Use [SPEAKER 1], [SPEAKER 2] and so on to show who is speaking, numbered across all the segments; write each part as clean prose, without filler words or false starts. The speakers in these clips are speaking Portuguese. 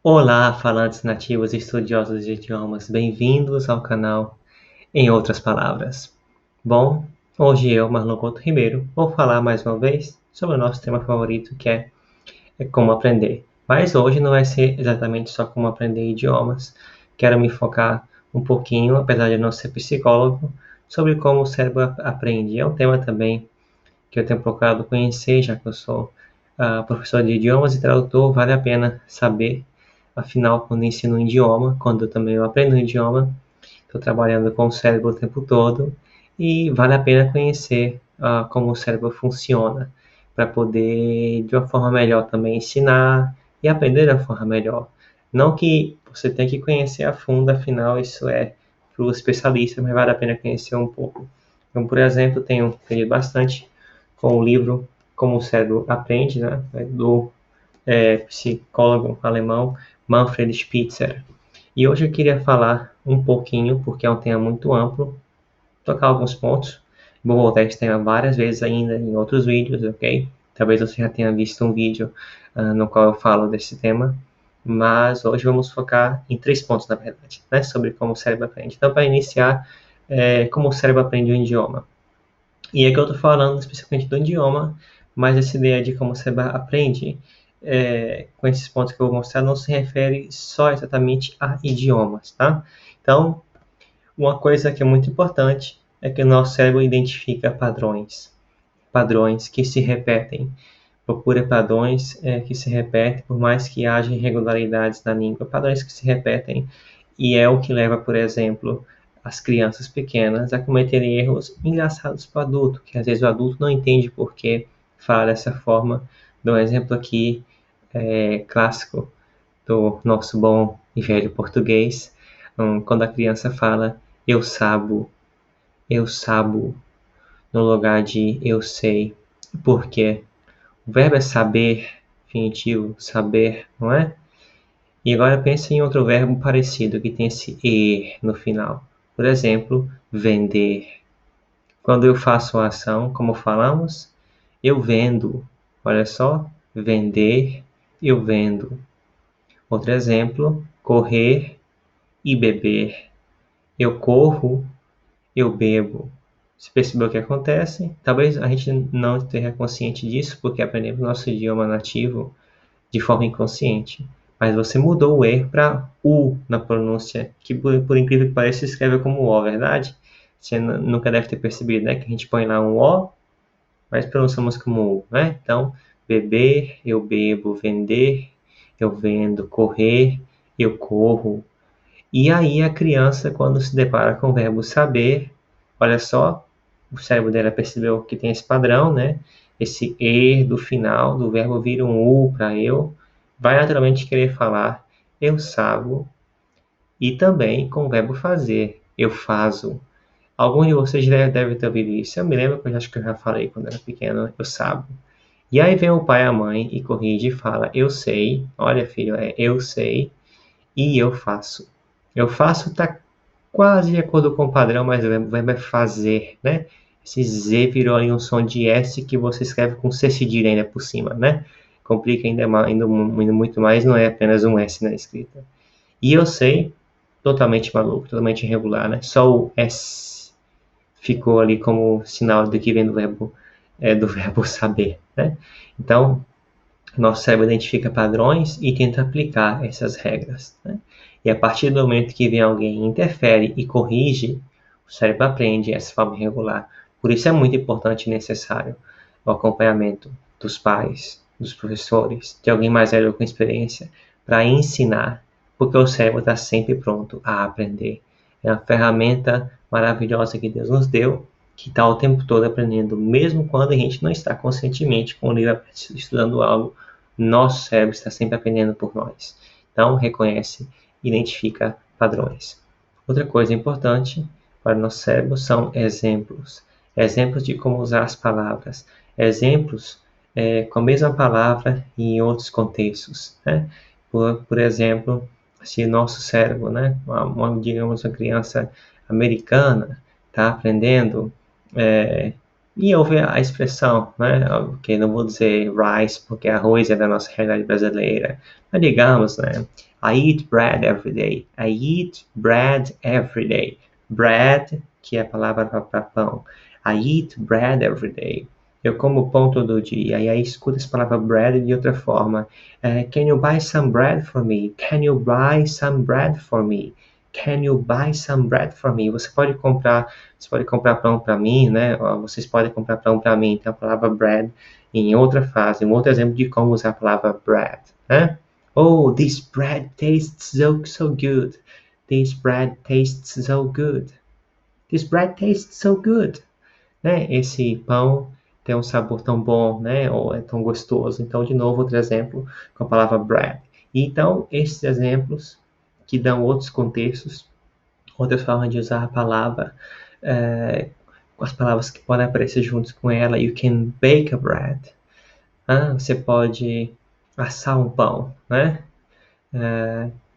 [SPEAKER 1] Olá, falantes nativos e estudiosos de idiomas, bem-vindos ao canal Em Outras Palavras. Bom, hoje eu, Marlon Couto Ribeiro, vou falar mais uma vez sobre o nosso tema favorito, que é como aprender. Mas hoje não vai ser exatamente só como aprender idiomas. Quero me focar um pouquinho, apesar de não ser psicólogo, sobre como o cérebro aprende. É um tema também que eu tenho procurado conhecer, já que eu sou professor de idiomas e tradutor, vale a pena saber. Afinal, quando ensino um idioma, quando eu aprendo um idioma, estou trabalhando com o cérebro o tempo todo e vale a pena conhecer como o cérebro funciona para poder, de uma forma melhor, também ensinar e aprender de uma forma melhor. Não que você tenha que conhecer a fundo, afinal, isso é para o especialista, mas vale a pena conhecer um pouco. Então, por exemplo, tenho aprendido bastante com o livro Como o Cérebro Aprende, né, do psicólogo alemão Manfred Spitzer. E hoje eu queria falar um pouquinho, porque é um tema muito amplo, tocar alguns pontos. Vou voltar a esse tema várias vezes ainda em outros vídeos, ok? Talvez você já tenha visto um vídeo no qual eu falo desse tema, mas hoje vamos focar em 3 pontos, na verdade, né, sobre como o cérebro aprende. Então, para iniciar, como o cérebro aprende um idioma. E aqui eu estou falando especificamente do idioma, mas essa ideia de como você aprende, com esses pontos que eu vou mostrar, não se refere só exatamente a idiomas, tá? Então, uma coisa que é muito importante é que o nosso cérebro identifica padrões que se repetem. Procura padrões que se repetem, por mais que haja irregularidades na língua, padrões que se repetem, e é o que leva, por exemplo, as crianças pequenas a cometerem erros engraçados para o adulto, que às vezes o adulto não entende por que fala dessa forma. Dou um exemplo aqui clássico do nosso bom e velho português, quando a criança fala eu sabo, no lugar de eu sei. Por quê? O verbo é saber, infinitivo, saber, não é? E agora pense em outro verbo parecido que tem esse "er" no final. Por exemplo, vender. Quando eu faço a ação, como falamos, eu vendo. Olha só, vender, eu vendo. Outro exemplo, correr e beber. Eu corro, eu bebo. Você percebeu o que acontece? Talvez a gente não esteja consciente disso, porque aprendemos nosso idioma nativo de forma inconsciente. Mas você mudou o "er" para "u" na pronúncia, que por incrível que pareça se escreve como "o", verdade? Você nunca deve ter percebido, né? Que a gente põe lá um "o", mas pronunciamos como "u", né? Então, beber, eu bebo, vender, eu vendo, correr, eu corro. E aí a criança, quando se depara com o verbo saber, olha só, o cérebro dela percebeu que tem esse padrão, né? Esse "er" do final do verbo vira um "u" para eu, vai naturalmente querer falar eu sabo, e também com o verbo fazer, eu faço. Alguns de vocês devem ter ouvido isso. Eu me lembro que eu acho que eu já falei quando era pequeno, eu sabo. E aí vem o pai e a mãe e corrige e fala, eu sei, olha filho, é eu sei e eu faço. Eu faço está quase de acordo com o padrão, mas o verbo é fazer, né? Esse Z virou ali um som de S que você escreve com C cedilha ainda por cima, né? Complica ainda muito mais, não é apenas um S na escrita. E eu sei, totalmente maluco, totalmente irregular, né? Só o S ficou ali como sinal do que vem do verbo saber, né? Então, nosso cérebro identifica padrões e tenta aplicar essas regras, né? E a partir do momento que vem alguém, interfere e corrige, o cérebro aprende essa forma irregular. Por isso é muito importante e necessário o acompanhamento dos pais, dos professores, de alguém mais velho com experiência, para ensinar, porque o cérebro está sempre pronto a aprender. É uma ferramenta maravilhosa que Deus nos deu, que está o tempo todo aprendendo, mesmo quando a gente não está conscientemente com o livro estudando algo, nosso cérebro está sempre aprendendo por nós. Então, reconhece, identifica padrões. Outra coisa importante para o nosso cérebro são exemplos. Exemplos de como usar as palavras. Exemplos com a mesma palavra em outros contextos, né? Por exemplo, se nosso cérebro, né, digamos uma criança americana, está aprendendo e ouve a expressão, né, que não vou dizer rice, porque arroz é da nossa realidade brasileira, mas digamos, né, I eat bread every day. I eat bread every day. Bread, que é a palavra para pão. I eat bread every day. Eu como pão todo dia. E aí escuta essa palavra bread de outra forma. Can you buy some bread for me? Can you buy some bread for me? Can you buy some bread for me? Você pode comprar pão para mim, né? Vocês podem comprar pão para mim. Então a palavra bread em outra frase, um outro exemplo de como usar a palavra bread, né? Oh, this bread tastes so good. This bread tastes so good. This bread tastes so good. Né? Esse pão tem um sabor tão bom, né? Ou é tão gostoso. Então, de novo, outro exemplo com a palavra bread. E, então, esses exemplos que dão outros contextos, outras formas de usar a palavra, as palavras que podem aparecer juntos com ela. You can bake a bread. Você pode assar um pão, né?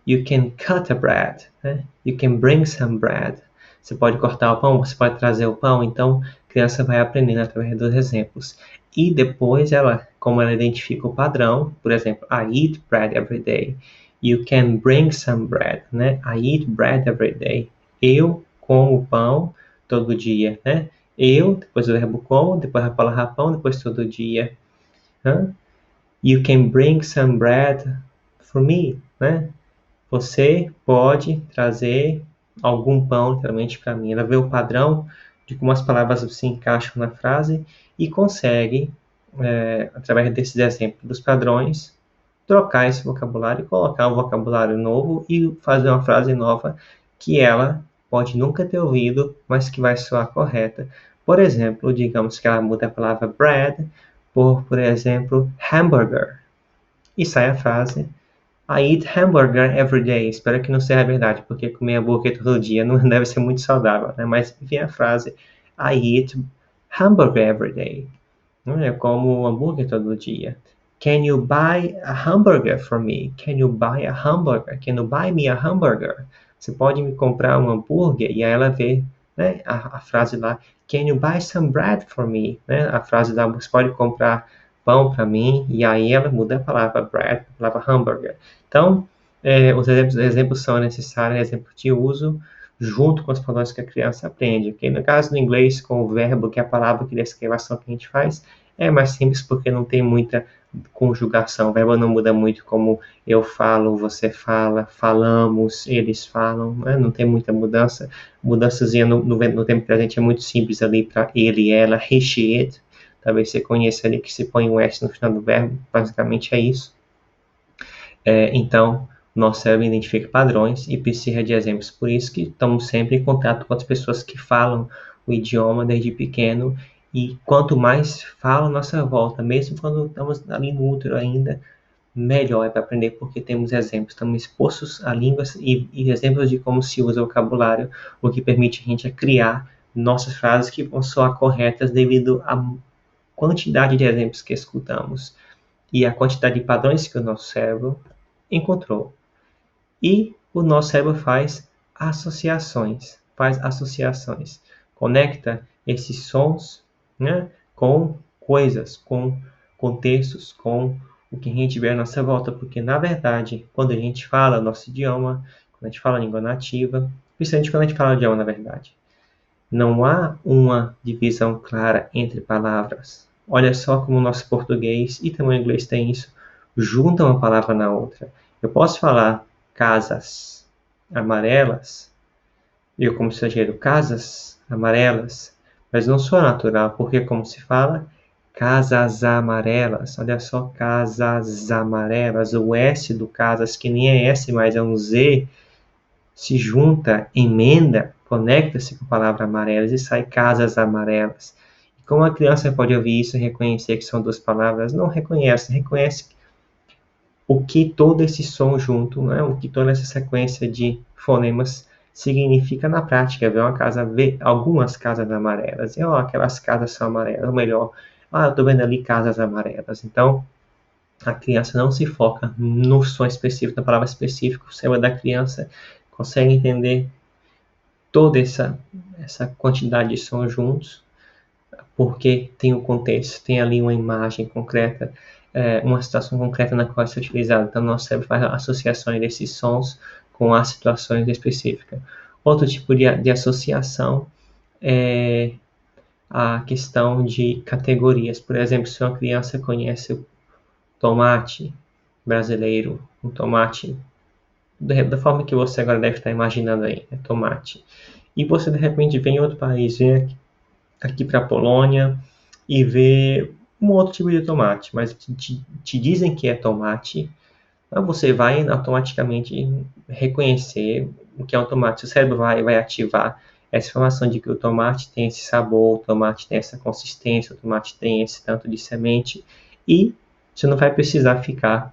[SPEAKER 1] You can cut a bread, né? You can bring some bread. Você pode cortar o pão, você pode trazer o pão. Então, a criança vai aprendendo através dos exemplos. E depois, como ela identifica o padrão, por exemplo, I eat bread every day. You can bring some bread, né? I eat bread every day. Eu como pão todo dia, né? Eu, depois o verbo como, depois a palavra pão, depois todo dia. You can bring some bread for me, né? Você pode trazer algum pão, literalmente, para mim. Ela vê o padrão de como as palavras se encaixam na frase e consegue, através desses exemplos dos padrões, trocar esse vocabulário e colocar um vocabulário novo e fazer uma frase nova que ela pode nunca ter ouvido, mas que vai soar correta. Por exemplo, digamos que ela muda a palavra bread por exemplo, hamburger. E sai a frase I eat hamburger every day. Espero que não seja verdade, porque comer hambúrguer todo dia não deve ser muito saudável, né? Mas vem a frase I eat hamburger every day. Eu como hambúrguer todo dia. Can you buy a hamburger for me? Can you buy a hamburger? Can you buy me a hamburger? Você pode me comprar um hambúrguer? E aí ela vê, né, a frase lá Can you buy some bread for me? Né? A frase lá, você pode comprar pão para mim? E aí ela muda a palavra bread, a palavra hambúrguer. Então, os exemplos são necessários, exemplos de uso, junto com as palavras que a criança aprende. Okay? No caso do inglês, com o verbo, que é a palavra que descreve a ação que a gente faz, é mais simples porque não tem muita conjugação. O verbo não muda muito, como eu falo, você fala, falamos, eles falam, né? Não tem muita mudança. Mudançazinha no tempo presente é muito simples ali para ele, ela, he, she, it. Talvez você conheça ali que se põe um S no final do verbo, basicamente é isso. Então, nosso cérebro identifica padrões e precisa de exemplos. Por isso que estamos sempre em contato com as pessoas que falam o idioma desde pequeno. E quanto mais falam à nossa volta, mesmo quando estamos ali no útero ainda, melhor é para aprender, porque temos exemplos. Estamos expostos a línguas e exemplos de como se usa o vocabulário, o que permite a gente criar nossas frases que vão soar corretas devido à quantidade de exemplos que escutamos e a quantidade de padrões que o nosso cérebro encontrou. E o nosso cérebro faz associações, conecta esses sons, né, com coisas, com contextos, com o que a gente vê à nossa volta, porque na verdade, quando a gente fala nosso idioma, quando a gente fala a língua nativa, principalmente quando a gente fala o idioma na verdade, não há uma divisão clara entre palavras. Olha só como o nosso português e também o inglês tem isso, juntam uma palavra na outra. Eu posso falar casas amarelas, eu como estrangeiro, casas amarelas, mas não sou natural, porque como se fala, casas amarelas, olha só, casas amarelas, o S do casas, que nem é S, mas é um Z, se junta, emenda, conecta-se com a palavra amarelas e sai casas amarelas. E como a criança pode ouvir isso e reconhecer que são duas palavras? Não reconhece o que todo esse som junto, né? O que toda essa sequência de fonemas significa na prática. Ver algumas casas amarelas, e aquelas casas são amarelas, ou melhor, eu estou vendo ali casas amarelas. Então, a criança não se foca no som específico, na palavra específica, o cérebro da criança consegue entender toda essa quantidade de sons juntos, porque tem um contexto, tem ali uma imagem concreta, uma situação concreta na qual isso é utilizado. Então, nosso cérebro faz associações desses sons com as situações específicas. Outro tipo de associação é a questão de categorias. Por exemplo, se uma criança conhece o tomate brasileiro, um tomate da forma que você agora deve estar imaginando aí, né? Tomate. E você de repente vem em outro país, vem aqui para a Polônia e vê um outro tipo de tomate, mas te dizem que é tomate, então você vai automaticamente reconhecer o que é um tomate. O cérebro vai ativar essa informação de que o tomate tem esse sabor, o tomate tem essa consistência, o tomate tem esse tanto de semente, e você não vai precisar ficar,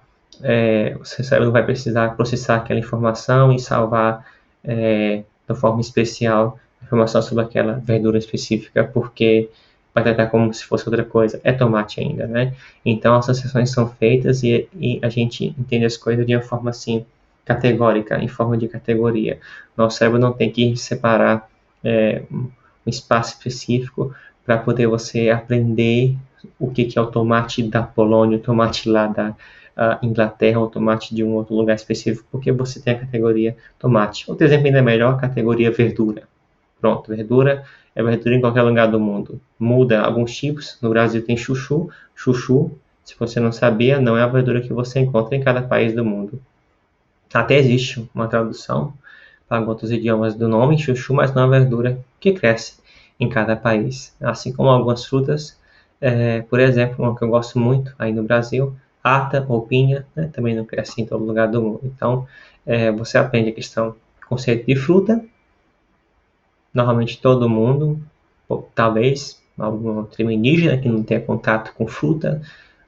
[SPEAKER 1] o seu cérebro vai precisar processar aquela informação e salvar de forma especial a informação sobre aquela verdura específica, porque vai tratar como se fosse outra coisa. É tomate ainda, né? Então, as associações são feitas e a gente entende as coisas de uma forma assim, categórica, em forma de categoria. Nosso cérebro não tem que separar um espaço específico para poder você aprender o que é o tomate da Polônia, o tomate lá da Inglaterra, o tomate de um outro lugar específico, porque você tem a categoria tomate. Outro exemplo ainda melhor, a categoria verdura. Pronto, verdura é verdura em qualquer lugar do mundo. Muda alguns tipos. No Brasil tem chuchu. Chuchu, se você não sabia, não é a verdura que você encontra em cada país do mundo. Até existe uma tradução para outros idiomas do nome chuchu, mas não é a verdura que cresce em cada país. Assim como algumas frutas, por exemplo, uma que eu gosto muito aí no Brasil, ata ou pinha, né, também não cresce em todo lugar do mundo. Então, você aprende a questão, conceito de fruta. Normalmente todo mundo, talvez alguma tribo indígena que não tenha contato com fruta,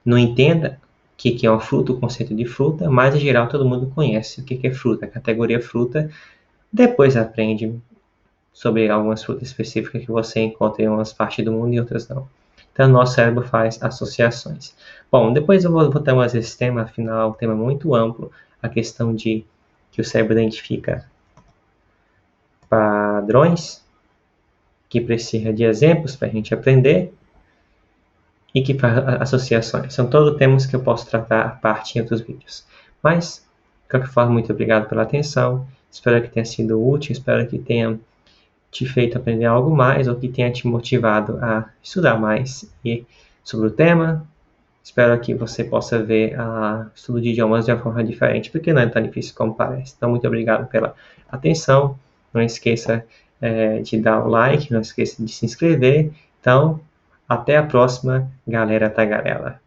[SPEAKER 1] não entenda o que é uma fruta, o conceito de fruta, mas em geral todo mundo conhece o que é fruta, a categoria fruta, depois aprende sobre algumas frutas específicas que você encontra em umas partes do mundo e outras não. Então, nosso cérebro faz associações. Bom, depois eu vou ter mais esse tema, afinal, é um tema muito amplo, a questão de que o cérebro identifica padrões, que precisa de exemplos para a gente aprender e que faz associações. São todos temas que eu posso tratar a parte em outros vídeos. Mas, de qualquer forma, muito obrigado pela atenção. Espero que tenha sido útil, espero que tenha te feito aprender algo mais ou que tenha te motivado a estudar mais sobre o tema. Espero que você possa ver o estudo de idiomas de uma forma diferente, porque não é tão difícil como parece. Então, muito obrigado pela atenção. Não esqueça de dar o like, não esqueça de se inscrever. Então, até a próxima, galera tagarela.